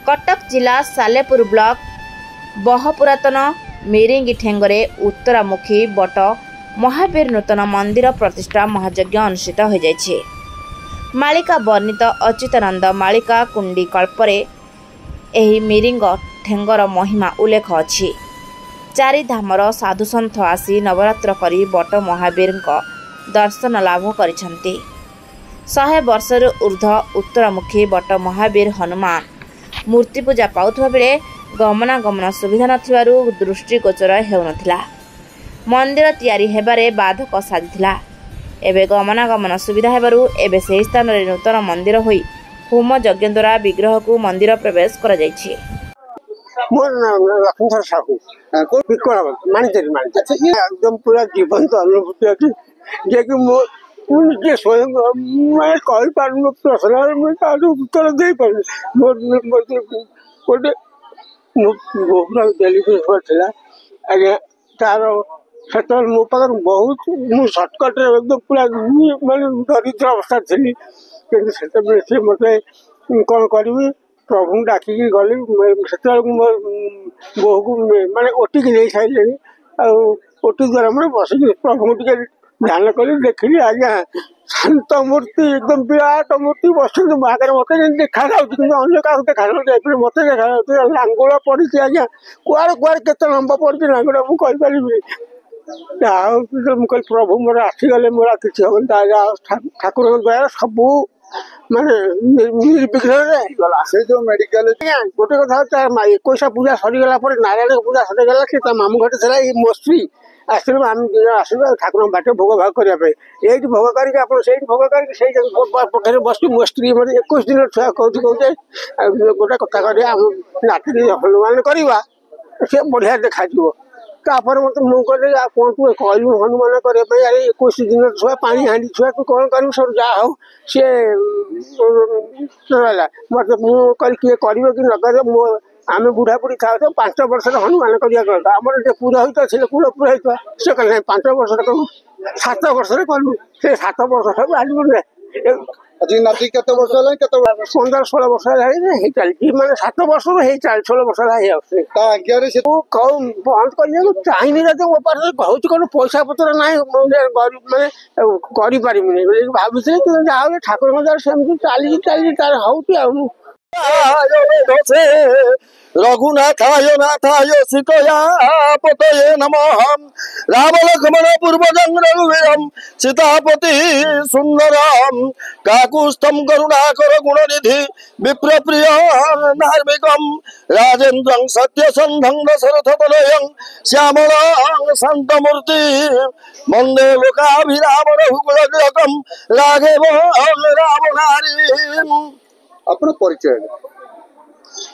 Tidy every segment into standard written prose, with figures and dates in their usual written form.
कटक जिला Salepur block बहपुरातन मिरिंगी ठेंगरे उत्तरामुखी but Mahavir नूतन मंदिर प्रतिष्ठा महायज्ञ अनुष्ठित हो जाइए। मालिका वर्णित अच्युतानंद मालिका कुंडी कल्परे एही मिरिंग ठेंगर महिमा उल्लेख अछि। चारि धामर साधुसंथ आसी नवरात्र करी बट महावीर दर्शन लाभ करिसंती। 100 वर्षर ऊर्ध्व उत्तरामुखी बट महावीर हनुमान मूर्ति पूजा पाउथबा बेले गमनागमन सुविधा नथिबारु दृष्टिगोचर हेउनथिला। मंदिर तैयारी हेबारे बाधक साजिथिला। एबे गमनागमन सुविधा हेबारु एबे से स्थान रे नूतन मंदिर होई होम यज्ञ द्वारा विग्रह को मंदिर प्रवेश करा जायछि। मोर लक्ष्मण साहू को बिकल मानितेरी मानिते एकदम पूरा जीवंत अनुभूति अछि जे कि मो निजे स्वयं मैं कहि पारनु प्रश्न में तादु उत्तर दे पारनु मोर कोटे गोबरा डेलीवरी होतला आगे तारो सतल मो पाकर बहुत मु शॉर्टकट रे एकदम पूरा माने दरिद्र अवस्था थी कि सेते से मते कोन करबी प्रभु डाकी गली से बहु को माने ओटी की नहीं सारे ओटी द्वारा मैं बस प्रभु टे ध्यान करी देखी आज्ञा शांत मूर्ति एकदम विराट मूर्ति बस आगे मत देखा अन्य क्या देखा मत देखा लांगुड़ पड़ी आज्ञा कुआर कुआर के लंबा पड़ी लांगुड़ मुझे मुझे प्रभु मोर आसीगले मोर किसी हम ठाकुर द्वारा सब माने निर्विघ्न से जो मेडिकल गोटे कथा 21 पूजा सरीगला नारायण पूजा सरीगला कि मामू घर था मो स्त्री आसलु आम आसलु ठाकुर बाटे भोग भाग करने ये भोग करके भोग करके बस मो स्त्री मतलब 21 दिन छुआ कौन कौचे गोटे कथा कर नाती हनुमान करवा सी बढ़िया देखा तापर मत मुझे कौन तू कहलु हनुमान करने अरे 21 दिन छुआ पानी हाँडी छुआ तू कौन कर सब जहाँ हो सी मत मुझे किए कर कि न आम बुढ़ा बुढ़ी था 5 वर्ष हनुमान कर पूरा होता कूल पुरोहित से कहे 5 वर्ष कलु 7 वर्ष कलु से 7 वर्ष सब आज नाती केत वर्ष 15-16 वर्ष चलती माने 7 वर्ष 16 वर्ष बंद कर चाहिए मो पास बहुत कौन पैसा पतर ना माने कर भावी जहाँ ठाकुर सेमती चली तार हो रघुनाथाय नाथाय सीतया पतये नमः। राम लक्ष्मण पूर्वजं रघुवीरं सीतापति सुंदरं काकुस्थं करुणाकर गुणनिधि विप्रप्रिय धार्मिकं राजेन्द्रं सत्यसन्धं दशरथतनयं श्यामलं शान्तमूर्ति वन्दे लोकाभिराम रघुकुलतिलकं राघवं रामनारी। अपन परिचय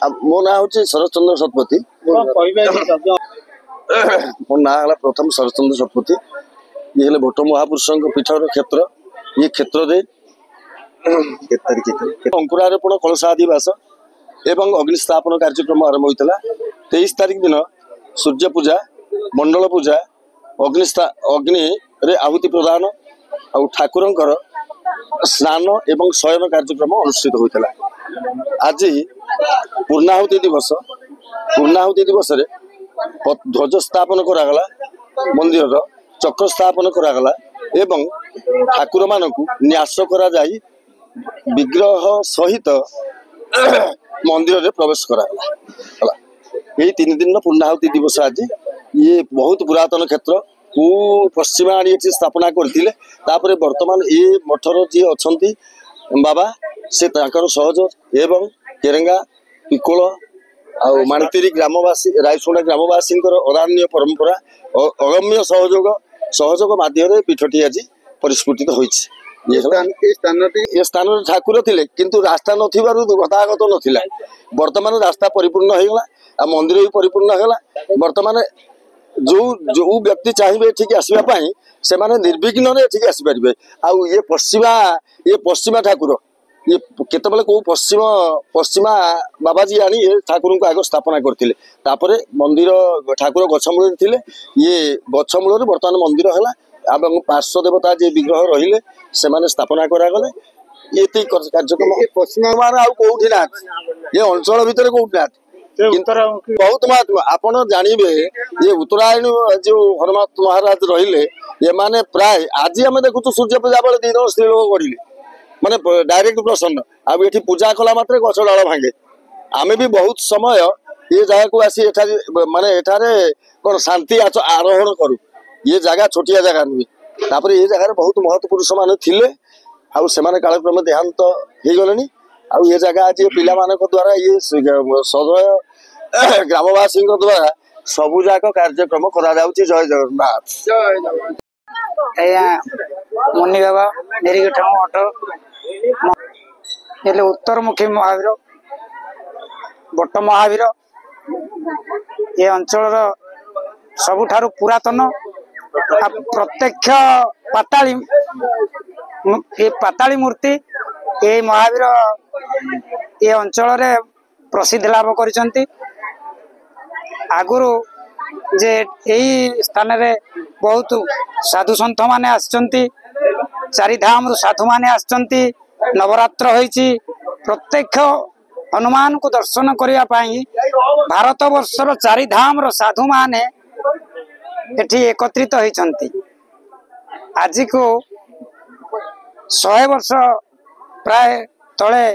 मो ना हूँ शरतचंद्र शतपथी मो ना प्रथम शरतचंद्र शतपथी ये हेले भट्ट महापुरुष पीठर क्षेत्र ये क्षेत्र दे अंकुरारोपण कलशादिवास एवं अग्निस्थापन कार्यक्रम आरंभ होता 23 तारिख दिन सूर्य पूजा मंडल पूजा अग्नि रे आहुति प्रदान और ठाकुर स्नान एवं शयन कार्यक्रम अनुष्ठित होता। आज पूर्णाहुति दिवस रे ध्वज स्थापन करागला मंदिर चक्र स्थापन करागला एवं ठाकुर मानकु न्यास करा जाई विग्रह सहित मंदिर रे प्रवेश करागला। यही 3 दिन पूर्णाहुति दिवस आज ये बहुत पुरातन क्षेत्र को पश्चिमा आड़ी स्थापना करथिले तापरे वर्तमान ये मठर जी अछंती बाबा से ताकर सहयोग एवं केरेंगा पिकोल आउ मानतेरी ग्रामवासी रायसोड़ा ग्रामवासी अदान्य परंपरा अगम्य सहयोग माध्यम पीठटी आज परिस्फुटित होइछि। ये स्थान ठाकुर थिले किंतु रास्ता नथिबारु गतागत नथिला वर्तमान रास्ता परिपूर्ण होइगला आ मंदिर भी परिपूर्ण होइगला। वर्तमान जो जो व्यक्ति चाहिए ठीक आसवा से माने निर्विघ्न ठीक आसी पारे। आउ ये पश्चिमा ठाकुर ये केतबले को पश्चिमा बाबाजी आनी ठाकुर को आग स्थापना करथिले तापरे मंदिर ठाकुर गछमूल थिले ये गछमूल वर्तमान मंदिर हैला एवं पार्श्व देवता जे विग्रह रहिले से माने स्थापना करा गले ये कार्यक्रम पश्चिम कौटी ना ये अंचल भितर कौटी ना बहुत महात्मा आपण जानवे ये उत्तरायण जो हनुमत महाराज रहिले ये माने प्राय आज आम देखु सूर्य पूजा बेले 2 जन स्त्री लोक कर माने डायरेक्ट प्रसन्न आउ ये पूजा कला मात्र गछ डाल भांगे आमे भी बहुत समय ये जगह को आसी माने एठारे कौन शांति आरोहण करू ये जगह छोटिया जगह नुहे तापर ये जगह बहुत महत्व पुरुष मान थिले आउ से कालक्रम देहांत हो गले आउ ये जगह आज पिला मानक द्वारा ये सदय ग्रामवासी द्वारा सबुजाक कार्यक्रम करा जाउची। जय जगन्नाथ। मुनि बाबा मेरीगठा मठ उत्तरमुखी महावीर बट महावीर ये अंचल सबुठारु पुरातन प्रत्यक्ष पाताली मूर्ति ये महावीर ये अंचल प्रसिद्ध लाभ करिसंती। आगुरु जे यही स्थान रे बहुत साधु सन्थ माने आसचंती चारिधाम रु साधु माने आसचंती नवरात्र होईची प्रत्यक्ष हनुमान को दर्शन करिया पाई भारत वर्षर चारिधाम रो साधु माने एठी एकत्रित होईचंती। आज को 100 वर्ष प्राय तले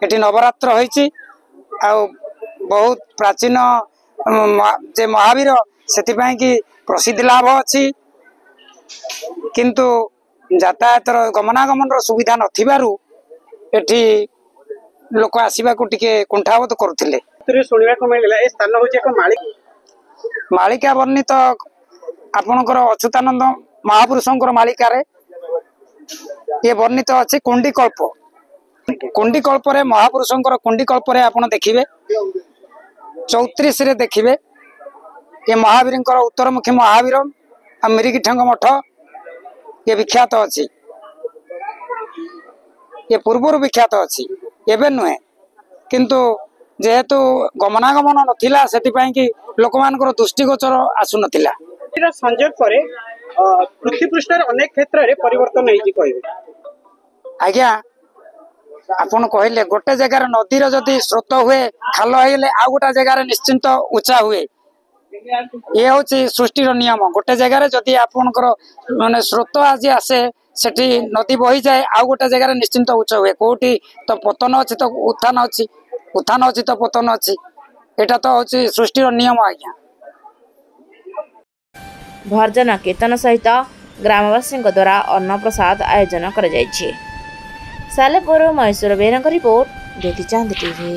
एठी नवरात्र होईची आ बहुत प्राचीन जे महावीर सेतिपाई कि प्रसिद्ध लाभ अच्छी किंतु यातायात गमनागमन सुविधा नथिबारु एठी लोक आसीबा को टिके कुंठावत करुथिले। सुनिबा को मिलला ए स्थान होचे एक मालिका वर्णित आपनकर अच्युतानंद महापुरुषंकर मालिका रे ये वर्णित अछि कुंडीकल्प रे महापुरुषंकर कुंडीकल्प रे आपण देखिबे 34 रे देखिबे ये महावीर उत्तरमुखी महावीर आ मिरिगिठंग मठ ये विख्यात अच्छी ये पूर्वर विख्यात अच्छी एवं नुहे किंतु जेहेतु गमनागमन नथिला सेतिपाई कि लोक मानकर दृष्टिगोचर आसु नथिला। संजोग पर पृथ्वी पृष्ठ अनेक क्षेत्र में परिवर्तन आज्ञा आपन कहले गोटे जगार नदीर जदि स्रोत हुए खाल होइले आ गोटा जगार निश्चिंत उच्चा हुए ये हूँ सृष्टिर नियम। गोटे जगार जदि आपनकर माने स्रोत आज आसे सेठी नदी बही जाए आउ गोटे जगार निश्चिंत उच्च हुए कोठी तो पतन अच्छी तो उत्थान अच्छी तो पतन अच्छी एटा तो हूँ सृष्टिर नियम। आज्ञा भर्जन कीर्तन सहित ग्रामवासी द्वारा अन्न प्रसाद आयोजन कर सालेपुर मैसूर बेरंग रिपोर्ट ज्योति चांद टीवी।